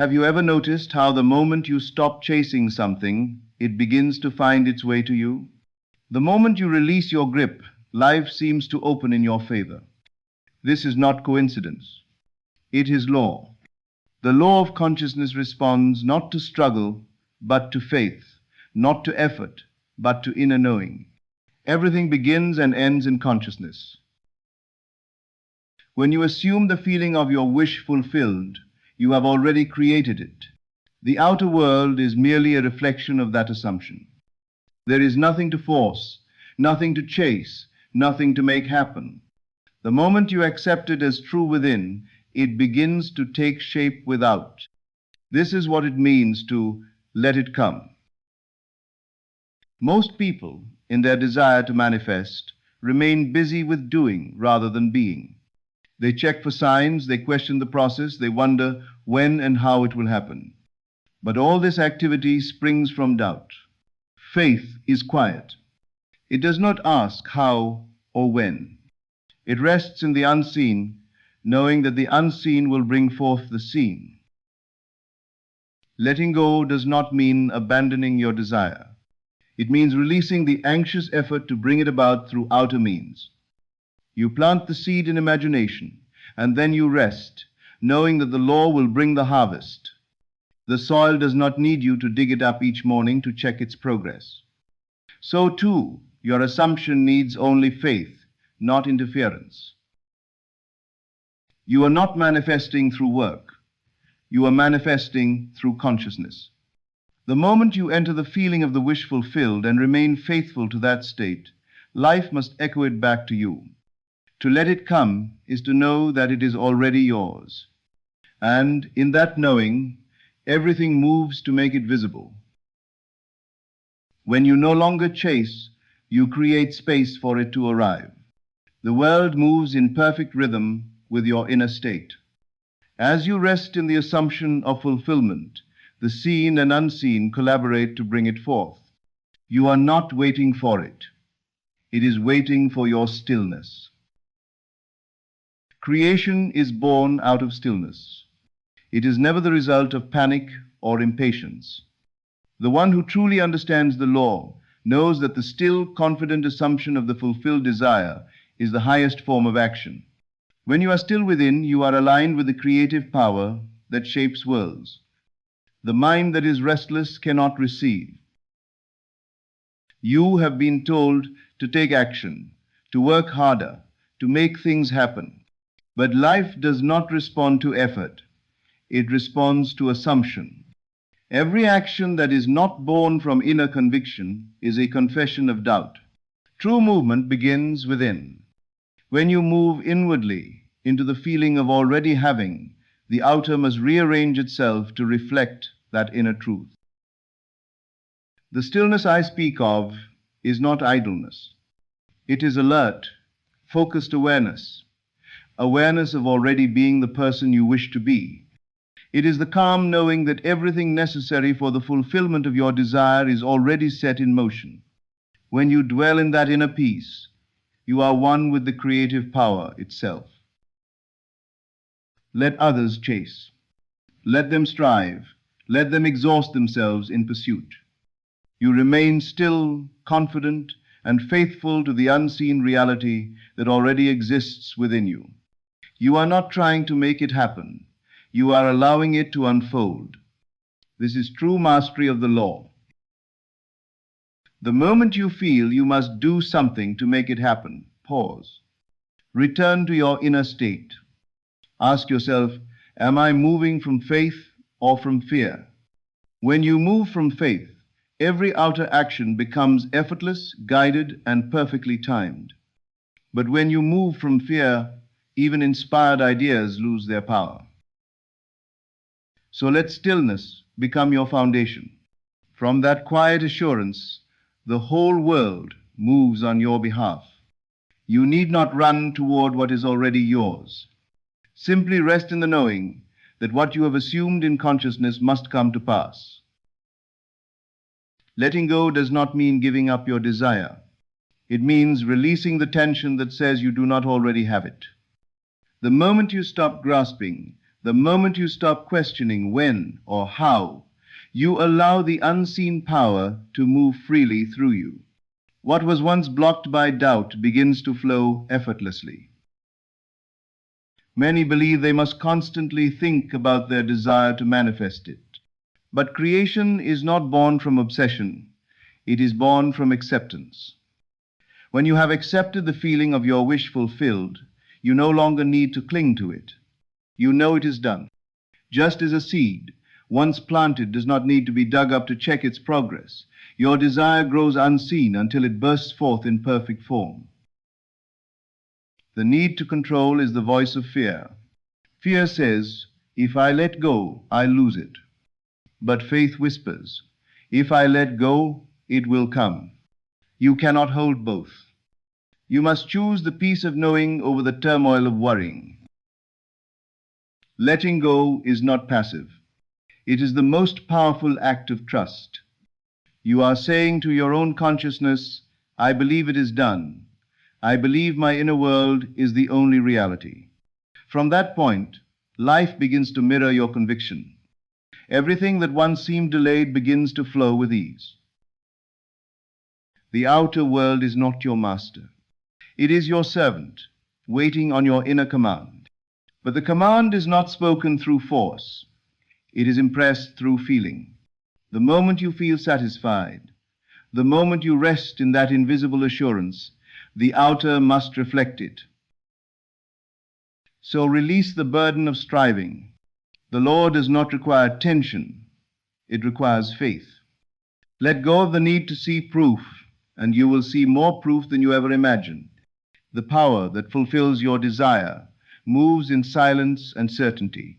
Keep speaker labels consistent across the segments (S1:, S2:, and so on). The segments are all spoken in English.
S1: Have you ever noticed how the moment you stop chasing something, it begins to find its way to you? The moment you release your grip, life seems to open in your favor. This is not coincidence. It is law. The law of consciousness responds not to struggle, but to faith, not to effort, but to inner knowing. Everything begins and ends in consciousness. When you assume the feeling of your wish fulfilled, you have already created it. The outer world is merely a reflection of that assumption. There is nothing to force, nothing to chase, nothing to make happen. The moment you accept it as true within, it begins to take shape without. This is what it means to let it come. Most people, in their desire to manifest, remain busy with doing rather than being. They check for signs, they question the process, they wonder when and how it will happen. But all this activity springs from doubt. Faith is quiet. It does not ask how or when. It rests in the unseen, knowing that the unseen will bring forth the seen. Letting go does not mean abandoning your desire. It means releasing the anxious effort to bring it about through outer means. You plant the seed in imagination, and then you rest, knowing that the law will bring the harvest. The soil does not need you to dig it up each morning to check its progress. So too, your assumption needs only faith, not interference. You are not manifesting through work. You are manifesting through consciousness. The moment you enter the feeling of the wish fulfilled and remain faithful to that state, life must echo it back to you. To let it come is to know that it is already yours. And in that knowing, everything moves to make it visible. When you no longer chase, you create space for it to arrive. The world moves in perfect rhythm with your inner state. As you rest in the assumption of fulfillment, the seen and unseen collaborate to bring it forth. You are not waiting for it. It is waiting for your stillness. Creation is born out of stillness. It is never the result of panic or impatience. The one who truly understands the law knows that the still, confident assumption of the fulfilled desire is the highest form of action. When you are still within, you are aligned with the creative power that shapes worlds. The mind that is restless cannot receive. You have been told to take action, to work harder, to make things happen. But life does not respond to effort. It responds to assumption. Every action that is not born from inner conviction is a confession of doubt. True movement begins within. When you move inwardly into the feeling of already having, the outer must rearrange itself to reflect that inner truth. The stillness I speak of is not idleness. It is alert, focused awareness. Awareness of already being the person you wish to be. It is the calm knowing that everything necessary for the fulfillment of your desire is already set in motion. When you dwell in that inner peace, you are one with the creative power itself. Let others chase. Let them strive. Let them exhaust themselves in pursuit. You remain still, confident, and faithful to the unseen reality that already exists within you. You are not trying to make it happen. You are allowing it to unfold. This is true mastery of the law. The moment you feel you must do something to make it happen, pause. Return to your inner state. Ask yourself, am I moving from faith or from fear? When you move from faith, every outer action becomes effortless, guided, and perfectly timed. But when you move from fear, even inspired ideas lose their power. So let stillness become your foundation. From that quiet assurance, the whole world moves on your behalf. You need not run toward what is already yours. Simply rest in the knowing that what you have assumed in consciousness must come to pass. Letting go does not mean giving up your desire. It means releasing the tension that says you do not already have it. The moment you stop grasping, The moment you stop questioning when or how, you allow the unseen power to move freely through you. What was once blocked by doubt begins to flow effortlessly. Many believe they must constantly think about their desire to manifest it. But creation is not born from obsession, it is born from acceptance. When you have accepted the feeling of your wish fulfilled, you no longer need to cling to it. You know it is done. Just as a seed, once planted, does not need to be dug up to check its progress, your desire grows unseen until it bursts forth in perfect form. The need to control is the voice of fear. Fear says, if I let go, I lose it. But faith whispers, if I let go, it will come. You cannot hold both. You must choose the peace of knowing over the turmoil of worrying. Letting go is not passive. It is the most powerful act of trust. You are saying to your own consciousness, I believe it is done. I believe my inner world is the only reality. From that point, life begins to mirror your conviction. Everything that once seemed delayed begins to flow with ease. The outer world is not your master. It is your servant, waiting on your inner command. But the command is not spoken through force. It is impressed through feeling. The moment you feel satisfied, the moment you rest in that invisible assurance, the outer must reflect it. So release the burden of striving. The law does not require tension, it requires faith. Let go of the need to see proof, and you will see more proof than you ever imagined. The power that fulfills your desire moves in silence and certainty.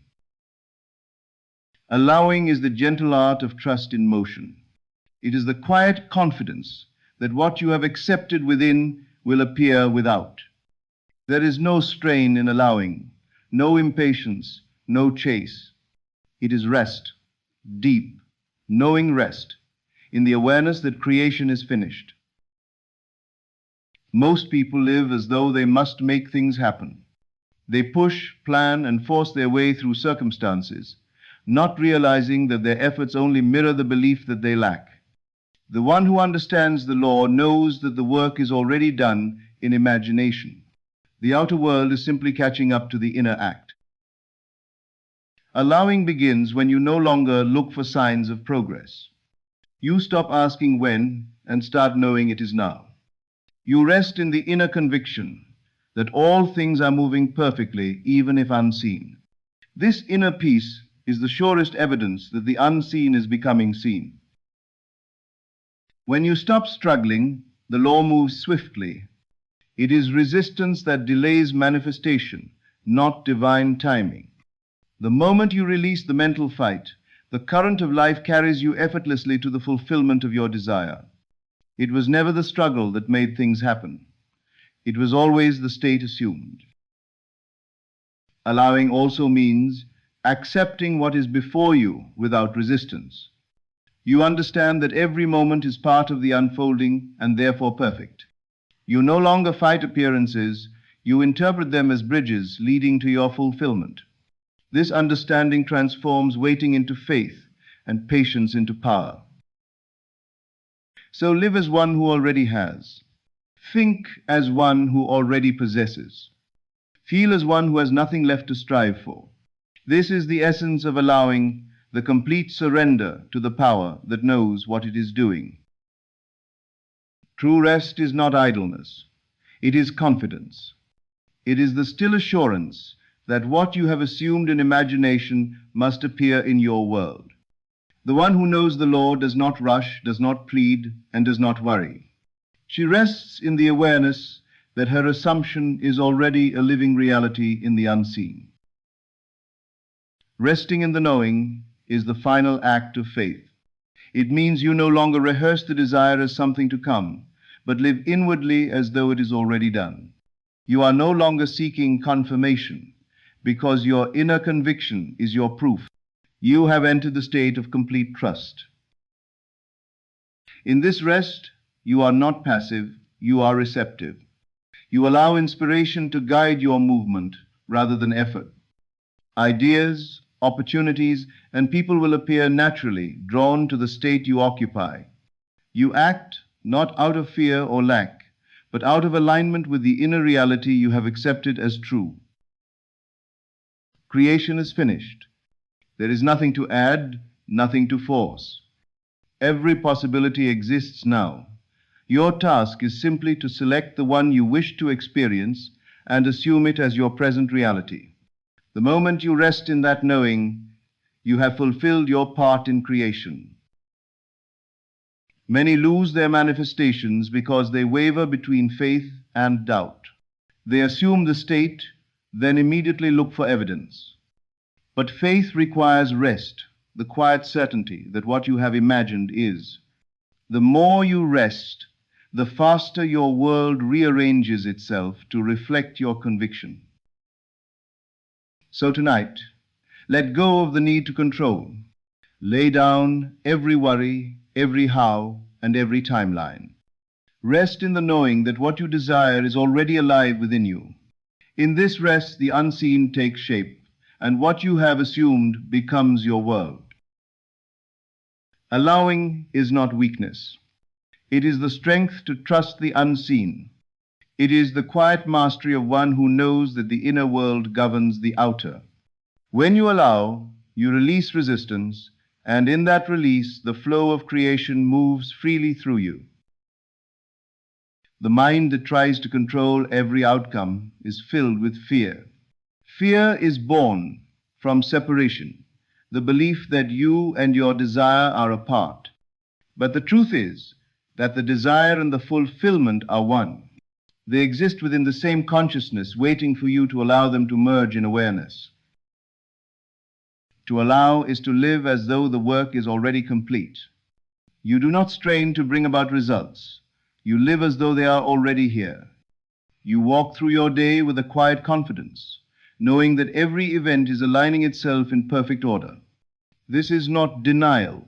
S1: Allowing is the gentle art of trust in motion. It is the quiet confidence that what you have accepted within will appear without. There is no strain in allowing, no impatience, no chase. It is rest, deep, knowing rest, in the awareness that creation is finished. Most people live as though they must make things happen. They push, plan, and force their way through circumstances, not realizing that their efforts only mirror the belief that they lack. The one who understands the law knows that the work is already done in imagination. The outer world is simply catching up to the inner act. Allowing begins when you no longer look for signs of progress. You stop asking when and start knowing it is now. You rest in the inner conviction that all things are moving perfectly, even if unseen. This inner peace is the surest evidence that the unseen is becoming seen. When you stop struggling, the law moves swiftly. It is resistance that delays manifestation, not divine timing. The moment you release the mental fight, the current of life carries you effortlessly to the fulfillment of your desire. It was never the struggle that made things happen. It was always the state assumed. Allowing also means accepting what is before you without resistance. You understand that every moment is part of the unfolding and therefore perfect. You no longer fight appearances, you interpret them as bridges leading to your fulfillment. This understanding transforms waiting into faith and patience into power. So live as one who already has. Think as one who already possesses. Feel as one who has nothing left to strive for. This is the essence of allowing, the complete surrender to the power that knows what it is doing. True rest is not idleness. It is confidence. It is the still assurance that what you have assumed in imagination must appear in your world. The one who knows the law does not rush, does not plead, and does not worry. She rests in the awareness that her assumption is already a living reality in the unseen. Resting in the knowing is the final act of faith. It means you no longer rehearse the desire as something to come, but live inwardly as though it is already done. You are no longer seeking confirmation, because your inner conviction is your proof. You have entered the state of complete trust. In this rest, you are not passive, you are receptive. You allow inspiration to guide your movement rather than effort. Ideas, opportunities, and people will appear naturally, drawn to the state you occupy. You act not out of fear or lack, but out of alignment with the inner reality you have accepted as true. Creation is finished. There is nothing to add, nothing to force. Every possibility exists now. Your task is simply to select the one you wish to experience and assume it as your present reality. The moment you rest in that knowing, you have fulfilled your part in creation. Many lose their manifestations because they waver between faith and doubt. They assume the state, then immediately look for evidence. But faith requires rest, the quiet certainty that what you have imagined is. The more you rest, the faster your world rearranges itself to reflect your conviction. So tonight, let go of the need to control. Lay down every worry, every how, and every timeline. Rest in the knowing that what you desire is already alive within you. In this rest, the unseen takes shape, and what you have assumed becomes your world. Allowing is not weakness. It is the strength to trust the unseen. It is the quiet mastery of one who knows that the inner world governs the outer. When you allow, you release resistance, and in that release, the flow of creation moves freely through you. The mind that tries to control every outcome is filled with fear. Fear is born from separation, the belief that you and your desire are apart. But the truth is that the desire and the fulfillment are one. They exist within the same consciousness, waiting for you to allow them to merge in awareness. To allow is to live as though the work is already complete. You do not strain to bring about results. You live as though they are already here. You walk through your day with a quiet confidence, knowing that every event is aligning itself in perfect order. This is not denial.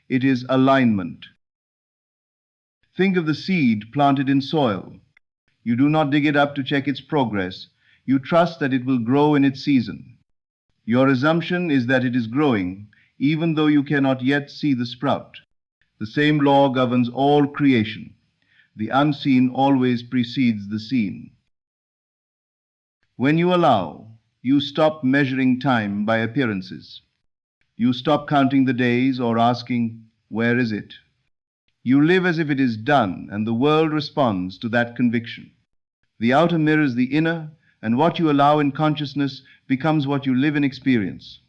S1: It is alignment. Think of the seed planted in soil. You do not dig it up to check its progress. You trust that it will grow in its season. Your assumption is that it is growing, even though you cannot yet see the sprout. The same law governs all creation. The unseen always precedes the seen. When you allow, you stop measuring time by appearances. You stop counting the days or asking, "Where is it?" You live as if it is done, and the world responds to that conviction. The outer mirrors the inner, and what you allow in consciousness becomes what you live in experience.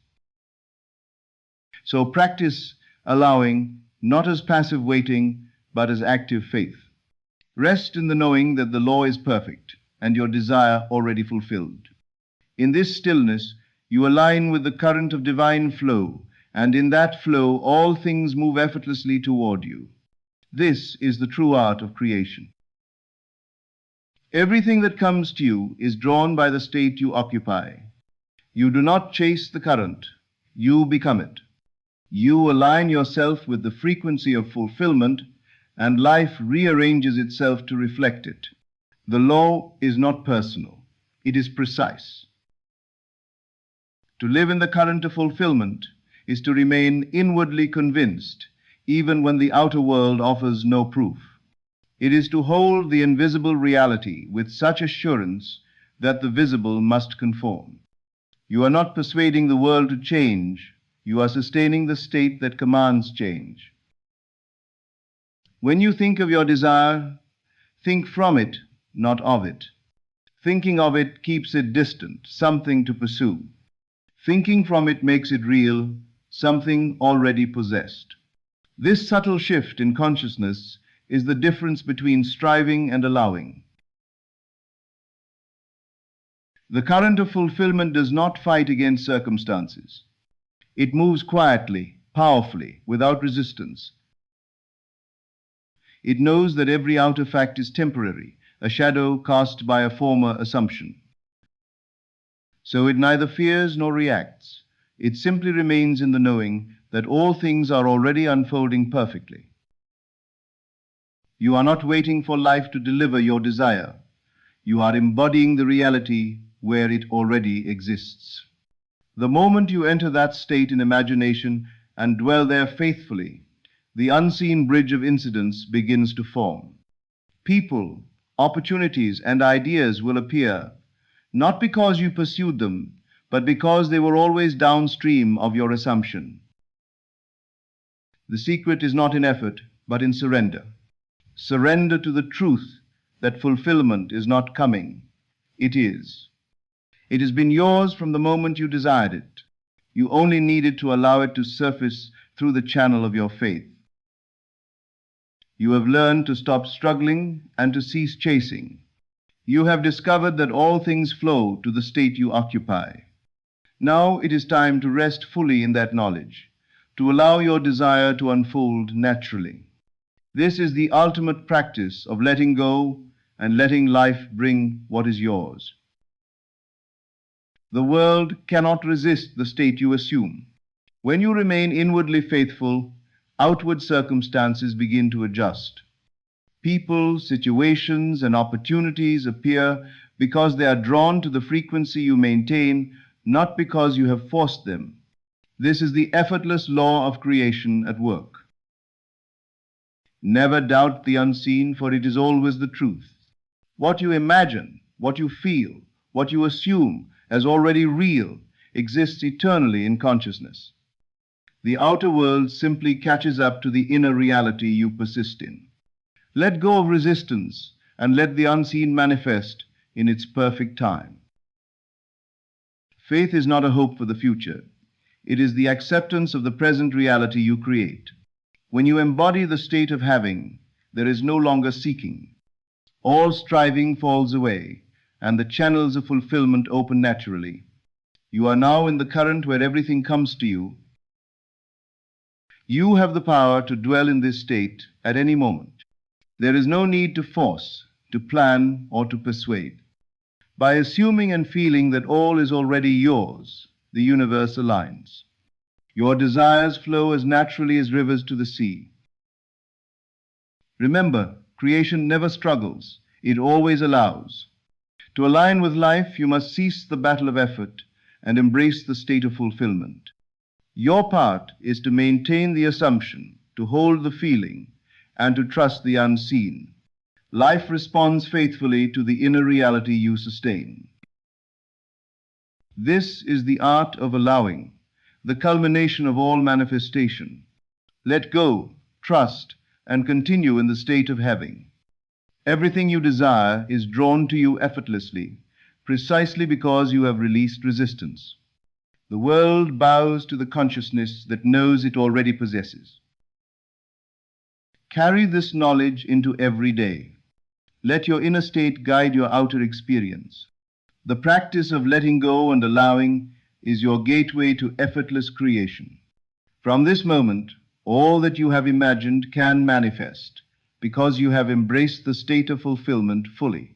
S1: So practice allowing, not as passive waiting, but as active faith. Rest in the knowing that the law is perfect, and your desire already fulfilled. In this stillness, you align with the current of divine flow, and in that flow all things move effortlessly toward you. This is the true art of creation. Everything that comes to you is drawn by the state you occupy. You do not chase the current, you become it. You align yourself with the frequency of fulfillment, and life rearranges itself to reflect it. The law is not personal, it is precise. To live in the current of fulfillment is to remain inwardly convinced, even when the outer world offers no proof. It is to hold the invisible reality with such assurance that the visible must conform. You are not persuading the world to change, you are sustaining the state that commands change. When you think of your desire, think from it, not of it. Thinking of it keeps it distant, something to pursue. Thinking from it makes it real, something already possessed. This subtle shift in consciousness is the difference between striving and allowing. The current of fulfillment does not fight against circumstances. It moves quietly, powerfully, without resistance. It knows that every outer fact is temporary, a shadow cast by a former assumption. So it neither fears nor reacts. It simply remains in the knowing that all things are already unfolding perfectly. You are not waiting for life to deliver your desire. You are embodying the reality where it already exists. The moment you enter that state in imagination and dwell there faithfully, the unseen bridge of incidents begins to form. People, opportunities, and ideas will appear, not because you pursued them, but because they were always downstream of your assumption. The secret is not in effort, but in surrender. Surrender to the truth that fulfillment is not coming. It is. It has been yours from the moment you desired it. You only needed to allow it to surface through the channel of your faith. You have learned to stop struggling and to cease chasing. You have discovered that all things flow to the state you occupy. Now it is time to rest fully in that knowledge, to allow your desire to unfold naturally. This is the ultimate practice of letting go and letting life bring what is yours. The world cannot resist the state you assume. When you remain inwardly faithful, outward circumstances begin to adjust. People, situations, and opportunities appear because they are drawn to the frequency you maintain, not because you have forced them. This is the effortless law of creation at work. Never doubt the unseen, for it is always the truth. What you imagine, what you feel, what you assume as already real exists eternally in consciousness. The outer world simply catches up to the inner reality you persist in. Let go of resistance and let the unseen manifest in its perfect time. Faith is not a hope for the future. It is the acceptance of the present reality you create. When you embody the state of having, there is no longer seeking. All striving falls away, and the channels of fulfillment open naturally. You are now in the current where everything comes to you. You have the power to dwell in this state at any moment. There is no need to force, to plan, or to persuade. By assuming and feeling that all is already yours, the universe aligns. Your desires flow as naturally as rivers to the sea. Remember, creation never struggles, it always allows. To align with life, you must cease the battle of effort and embrace the state of fulfillment. Your part is to maintain the assumption, to hold the feeling, and to trust the unseen. Life responds faithfully to the inner reality you sustain. This is the art of allowing, the culmination of all manifestation. Let go, trust, and continue in the state of having. Everything you desire is drawn to you effortlessly, precisely because you have released resistance. The world bows to the consciousness that knows it already possesses. Carry this knowledge into every day. Let your inner state guide your outer experience. The practice of letting go and allowing is your gateway to effortless creation. From this moment, all that you have imagined can manifest, because you have embraced the state of fulfillment fully.